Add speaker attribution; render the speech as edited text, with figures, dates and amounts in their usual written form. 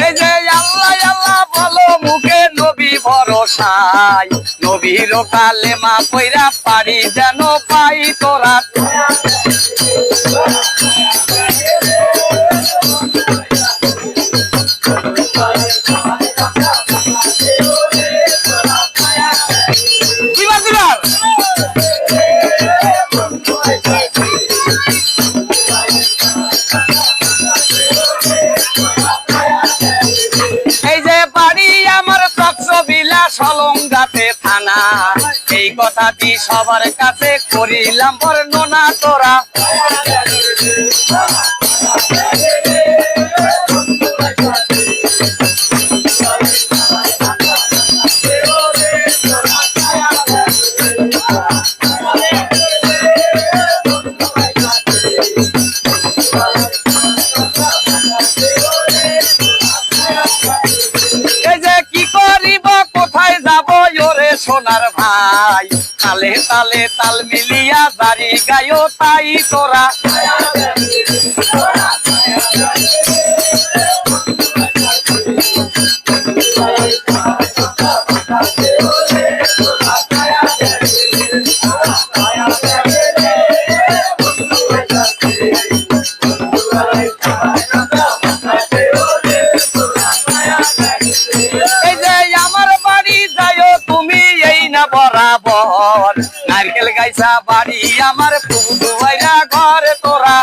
Speaker 1: এই যে আল্লাহ আল্লাহ বলো মুখে নবী ভরসায়, নবীর কালেমা কইরা পারি যেন পাই তোরা। এই যে বাড়ি আমার চকচবিলা সলঙ্গাতে থানা, এই কথাটি সবার কাছে করিলাম বর্ণনা তোরা। এই যে কি করিব কোথায় যাব ওরে সোনার ভাই, তালে তালে তাল মিলিয়া জারি গায়ো তাই তোরা। এই যে আমার বাড়ি যাইও তুমি এই না বরাবর, নারকেল গাইছা বাড়ি আমার পুকুর ঘরে তোরা।